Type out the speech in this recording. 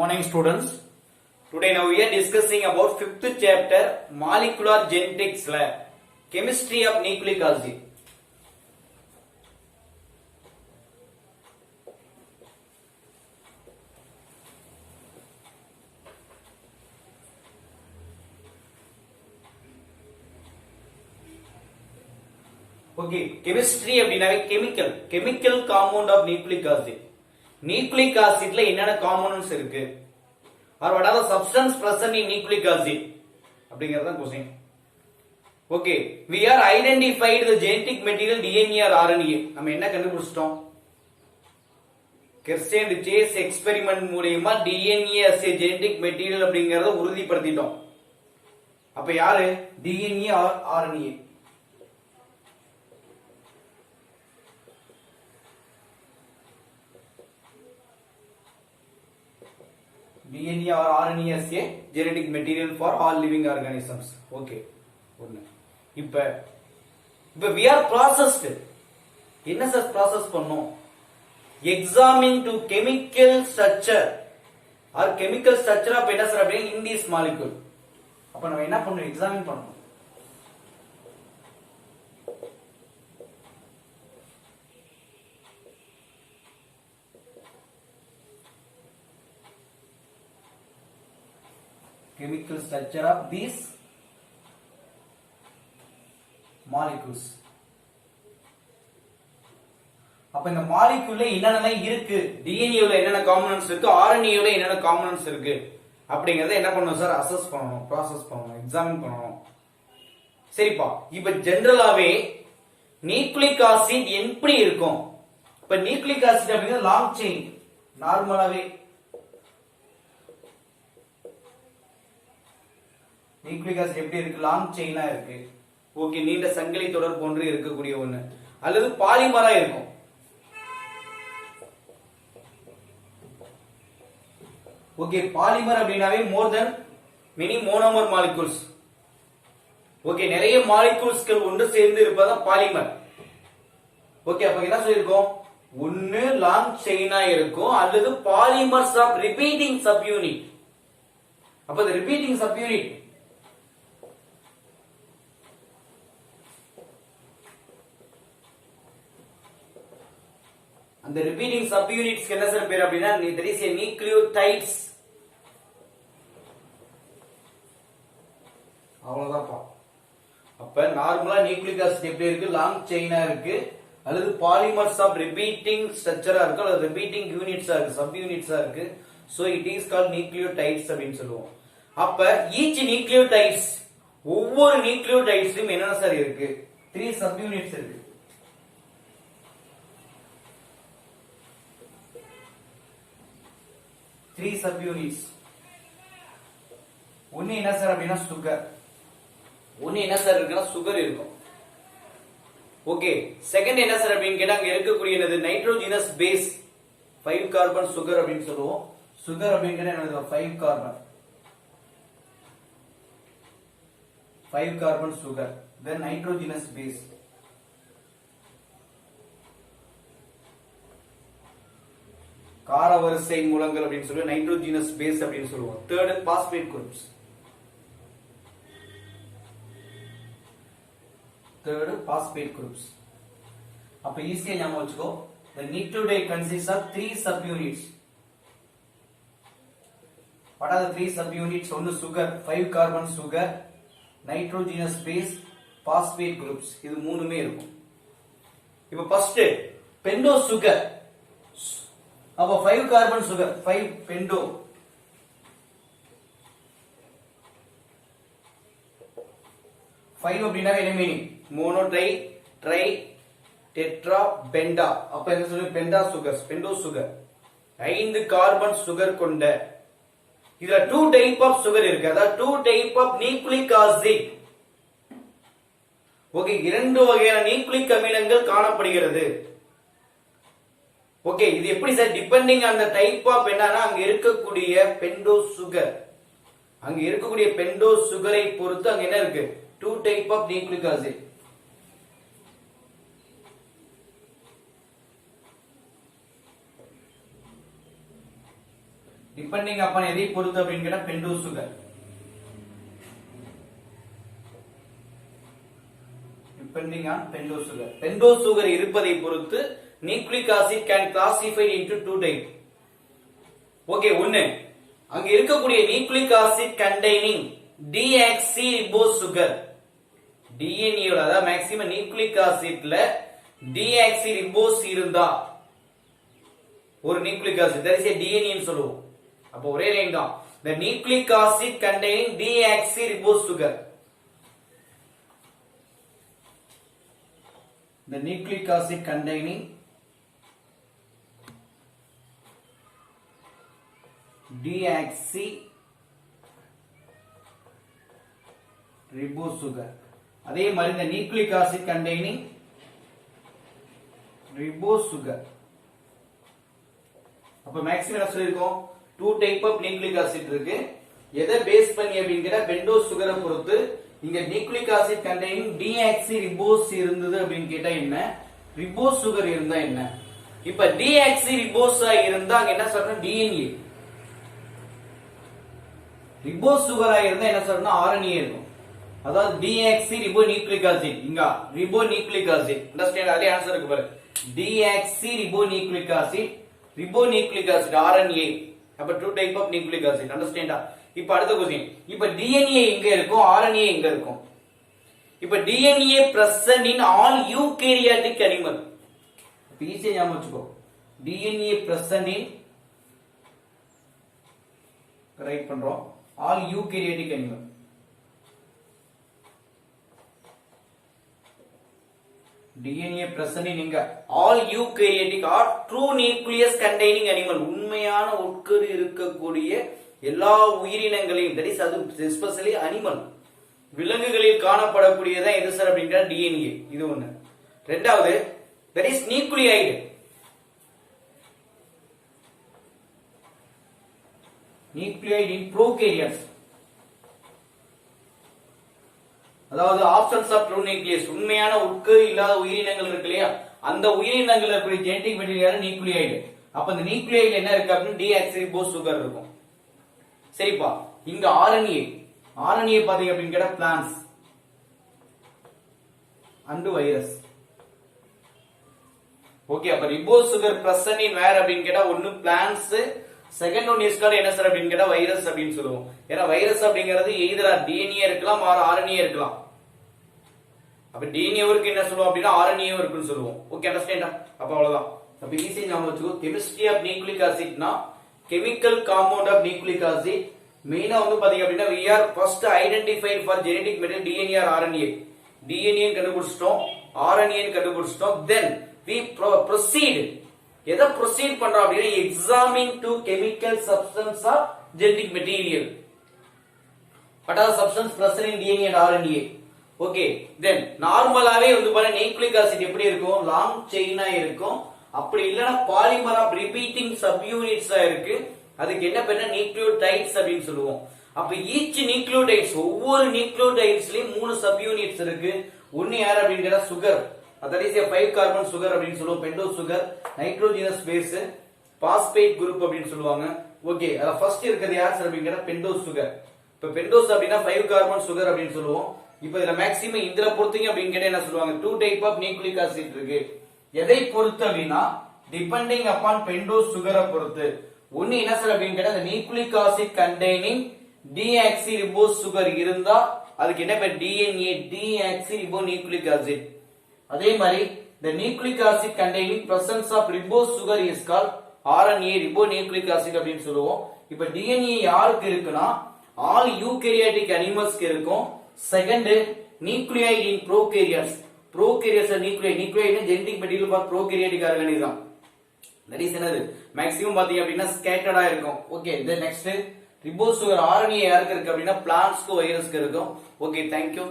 Morning students. Today now we are discussing about 5th chapter molecular genetics lab chemistry of nucleic acid. Okay, chemistry அப்படினாவே chemical compound of nucleic acid. Nucleic acid ல என்னென்ன components இருக்கு or what are the substance present in nucleic acid அப்படிங்கறது தான் question. Okay, we are identified the genetic material DNA or RNA. நம்ம என்ன கண்டுபிடிச்சிட்டோம்? Kersen Chase experiment மூலமா DNA as a genetic material அப்படிங்கறத உறுதிப்படுத்திட்டோம். அப்ப யாரு? DNA or RNA? DNA or RNA as a genetic material for all living organisms. Okay. இப்ப we are processed. என்ன sir process பண்ணோம்? Examine to chemical structure or chemical structure of என்ன sir அப்படியே in this molecule. அப்ப நம்ம என்ன பண்ணோம்? examine பண்ணோம். Chemical structure of these molecules. அப்ப இந்த மாலிக்யூல்ல என்னென்ன இருக்கு, DNA ல என்னென்ன காம்போனன்ட்ஸ் இருக்கு, RNA ல என்னென்ன காம்போனன்ட்ஸ் இருக்கு அப்படிங்கறத என்ன பண்ணனும் சார்? அசஸ் பண்ணனும், process பண்ணனும், எக்ஸாமின் பண்ணனும். சரிப்பா. இப்ப ஜெனரலாவே நியூக்ளிக் ஆசிட் எப்படி இருக்கும்? இப்ப நியூக்ளிக் ஆசிட் அப்படிங்கிறது லாங் செயின். நார்மலாவே நியூக்ளிக் ஆசிட் எப்படி இருக்கு? லாங் செயினா இருக்கு. ஓகே, நீண்ட சங்கிலி தொடர் போன்று இருக்கக்கூடிய ஒண்ணு, அல்லது பாலிமரா இருக்கும். ஓகே, பாலிமர் அப்படினாவே மோர் தென் மெனி மோனோமர் மாலிகூல்ஸ். ஓகே, நிறைய மாலிகூல்ஸ்கள் ஒன்று சேர்ந்து இருப்பதான் பாலிமர். ஓகே, அப்ப என்ன சொல்லிருக்கோம்? ஒன்னு லாங் செயினா இருக்கும், அல்லது polymers of repeating sub unit. அப்ப இந்த ரிப்பீட்டிங் சப் யூனிட் அந்த ரிப்பீட்டிங் சப் யூனிட்ஸ் என்ன சார் பேர் அப்படினா there is a nucleotides. அவ்வளவுதான்ப்பா. அப்ப நார்மலா நியூக்ளிக் ஆசிட் எப்படி இருக்கு? லாங் செயினா இருக்கு, அல்லது பாலிமர்ஸ் ஆஃப் ரிப்பீட்டிங் ஸ்ட்ரக்சரா இருக்கு, அல்லது ரிப்பீட்டிங் யூனிட்ஸா இருக்கு, சப் யூனிட்ஸா இருக்கு. So it is called nucleotides அப்படினு சொல்லுவோம். அப்ப ஈச் நியூக்ளியோடைட்ஸ், ஒவ்வொரு நியூக்ளியோடைட்ஸ்லயும் என்னென்ன சார் இருக்கு? 3 சப் யூனிட்ஸ் இருக்கு. 3 sub units. ஒன்னு என்ன சார் அப்படினா சுகர். ஒன்னு என்ன சார் இருக்குனா சுகர் இருக்கும். ஓகே, செகண்ட் என்ன சார் அப்படினு கேட்டா அங்க இருக்கக்கூடிய என்னது? நைட்ரோஜனஸ் பேஸ் 5 கார்பன் சுகர் அப்படினு சொல்லுவோம். சுகர் அப்படினு கேட்டா என்னது? 5 carbon. 5 carbon sugar. then nitrogenous base. கார வரிசை மூலங்கள் அப்படினு சொல்லி நைட்ரோஜனஸ் பேஸ் அப்படினு சொல்லுவோம். Third phosphate groups. Third phosphate groups. அப்ப ஈஸியா ஞாபகம் வச்சுக்கோ. the nucleotide consists of 3 subunits. what are the 3 subunits? ஒன்னு sugar, 5 carbon sugar, nitrogenous base, phosphate groups. இது மூணுமே இருக்கும். இப்போ ஃபர்ஸ்ட் பெண்டோ சுகர். அப்ப 5 கார்பன் சுகர், 5 பெண்டோ. 5 அப்படினா என்ன meaning? Mono, tri, tri, tetra, penta. அப்ப என்ன சொல்லுங்க? Penta sugars, pento sugar. 5 carbon sugar கொண்ட. இதுல 2 டைப் ஆஃப் சுகர் இருக்கு. அதாவது 2 type of nucleic acid. Okay, 2 வகையான நியூக்ளிக் அமிலங்கள் காணப்படுகிறது. ஓகே, இது எப்படி sir? Depending on the type of என்னன்னா அங்க இருக்கக்கூடிய பெண்டோ சுகர். அங்க இருக்கக்கூடிய பெண்டோ சுகரை பொறுத்து அங்க என்ன இருக்கு? 2 type of nucleic acid. Depending upon எதை பொறுத்து அப்படின்னு கேட்டா pentose sugar. Depending on pentose sugar. Pentose sugar இருப்பதை பொறுத்து nucleic acid can classified into 2 type. Okay, ஒன்னு அங்க இருக்கக்கூடிய nucleic acid containing deoxyribose sugar, DNA அதாவது மேக்ஸிமம் நியூக்ளிக் ஆசிட்ல டிஆக்சிரிபோஸ் இருந்தா ஒரு nucleic acid that is DNA ன்னு சொல்லுவோம். அப்ப ஒரே லைன் தான், the nucleic acid containing deoxyribose sugar. The nucleic acid containing deoxyribose sugar. அதே மாதிரி இந்த nucleic acid containing ribose sugar. அப்ப மேக்ஸிமம் என்ன சொல்லிருக்கோம், 2 டைப் ஆஃப் நியூக்ளிக் ஆசிட் இருக்கு. எதை பேஸ் பண்ணி அப்படிங்கற பெண்டோஸ் சுகரை பொறுத்து இங்க நியூக்ளிக் ஆசிட் containing deoxyribose இருந்தது அப்படின்னு கேட்டா என்ன, ரிபோஸ் சுகர் இருந்தா என்ன. இப்ப deoxyribose இருந்தா அங்க என்ன சொல்றோம், டிஎன்ஏ. ரிபோஸ் சுகரா இருந்தா என்ன சொல்றோம்னா ஆர்என்ஏ இருக்கும். அதாவது deoxyribonucleic acid, இங்க ribonucleic acid. அண்டர்ஸ்டாண்ட், அதே ஆன்சர் இருக்கு பாரு. deoxyribonucleic acid, ribonucleic acid RNA. அப்ப 2 டைப் ஆஃப் நியூக்ளிக் ஆசிட். அண்டர்ஸ்டாண்டா? இப்ப அடுத்த क्वेश्चन, இப்ப DNA எங்க இருக்கும், RNA எங்க இருக்கும்? இப்ப DNA present in all eukaryotic animal. இப்ப ஈஸியா ஞாபகம் வச்சுக்கோ, DNA present in, ரைட் பண்றோம், all eukaryotic animal. DNA present in இங்க all eukaryotic or true nucleus containing animal, உண்மையான உட்கரு இருக்கக்கூடிய எல்லா உயிரினங்களையும், that is அது especially animal, விலங்குகளில் காணப்படக்கூடியதான் எது சார் அப்படிங்கற DNA. இது ஒண்ணு. இரண்டாவது, that is nucleoid. nucleoid in prokaryotes, அதாவது ஆப்ஷன்ஸ் ஆஃப் ட்ரூ நியூக்ளியஸ், உண்மையான உட்கரு இல்லாத உயிரினங்கள் இருக்கு இல்லையா, அந்த உயிரினங்கள் இருக்கிற ஜெனடிக் மெட்டீரியல் நியூக்ளியோய்டு. அப்ப இந்த நியூக்ளியோய்டு என்ன இருக்கு அப்படின்னு டிஆக்சிரிபோஸ் சுகர் இருக்கும். சரிப்பா, இங்க ஆர்என்ஏ, ஆர்என்ஏ பாத்தீங்க அப்படின்னு கேட்டா பிளான்ட்ஸ் அண்ட் வைரஸ். ஓகே, அப்ப ribose sugar present in where அப்படின்னு கேட்டா ஒன்னு plants, second one is called என்ன சார் அப்படின்னு கேட்டா வைரஸ் அப்படின்னு சொல்லுவோம். ஏன்னா வைரஸ் அப்படிங்கிறது எய்தர் டிஎன்ஏ இருக்கலாம் ஆர் ஆர்என்ஏ இருக்கலாம். அப்ப டிஎன்ஏவுக்கு என்ன சொல்லுவோம் அப்படின்னா ஆர்என்ஏ இருக்குன்னு சொல்லுவோம். ஓகே, அண்டர்ஸ்டாண்டா? அப்ப அவ்வளவுதான். அப்ப ஈஸியா ஞாபகம் வச்சுக்கோ, கெமிஸ்ட்ரி ஆஃப் நியூக்ளிக் ஆசிட்னா chemical compound of nucleic acid. மெயினா வந்து பாத்தீங்க அப்படின்னா we are first identified for genetic material DNA or RNA. DNA கண்டுபிடிச்சிட்டோம், RNA கண்டுபிடிச்சிட்டோம். Then we proceed, எதை proceed பண்றோம் அப்படின்னா examine to chemical substance of genetic material. What are the substance present in DNA and RNA? Okay, then நார்மலாவே வந்து பாருங்க nucleic acid எப்படி இருக்கும், லாங் செயினா இருக்கும். அப்படி இல்லனா பாலிமர் ஆஃப் ரிப்பீட்டிங் சப் யூனிட்ஸா இருக்கு. அதுக்கு என்ன பேருனா நியூக்ளியோடைட்ஸ் அப்படின்னு சொல்லுவோம். அப்ப ஈச் நியூக்ளியோடைட்ஸ், ஒவ்வொரு நியூக்ளியோடைட்ஸ்லயும் 3 சப் யூனிட்ஸ் இருக்கு. ஒன்னு யார் அப்படின்னு கேட்டா sugar, that is a 5 carbon sugar அப்படின்னு சொல்லுவோம், pentose sugar. Nitrogenous base, phosphate group அப்படின்னு சொல்லுவாங்க. ஓகே, அத ஃபர்ஸ்ட் இருக்குது யார் சார் அப்படின்னு கேட்டா பெண்டோஸ் சுகர். இப்ப பெண்டோஸ் அப்படினா 5 கார்பன் சுகர் அப்படின்னு சொல்லுவோம். இப்ப இதுல மேக்ஸிமம் இதுல பொறுத்தீங்க அப்படின்னு கேட்டா என்ன சொல்லுவாங்க, 2 டைப் ஆஃப் நியூக்ளிக் ஆசிட் இருக்கு. எதை பொறுத்து அப்படின்னா டிபெண்டிங் அப்பான் பெண்டோஸ் சுகரை பொறுத்து. ஒன்னு என்ன சார் அப்படின்னு கேட்டா nucleic acid containing deoxyribose sugar இருந்தா அதுக்கு என்ன பேர், டிஎன்ஏ, டிஆக்சிரிபோநியூக்ளிக் ஆசிட். அதே மாதிரி the nucleic acid containing presence of ribose sugar is called RNA, ribonucleic acid அப்படின்னு சொல்லுவோம். இப்ப DNA யாருக்கு இருக்குன்னா all eukaryotic animalsக்கு இருக்கும். Second, nucleoid in prokaryotes. prokaryotes nucleoid, nucleoid genetic material for prokaryotic organism. that is என்னது, maximum பாத்தீங்க அப்படின்னா ஸ்கேட்டர்டா இருக்கும். Okay, then next ribose sugar RNA யாருக்கு இருக்கு அப்படின்னா பிளான்ட்ஸ்க்கு வைரஸ்க்கு இருக்கும். Okay, thank you.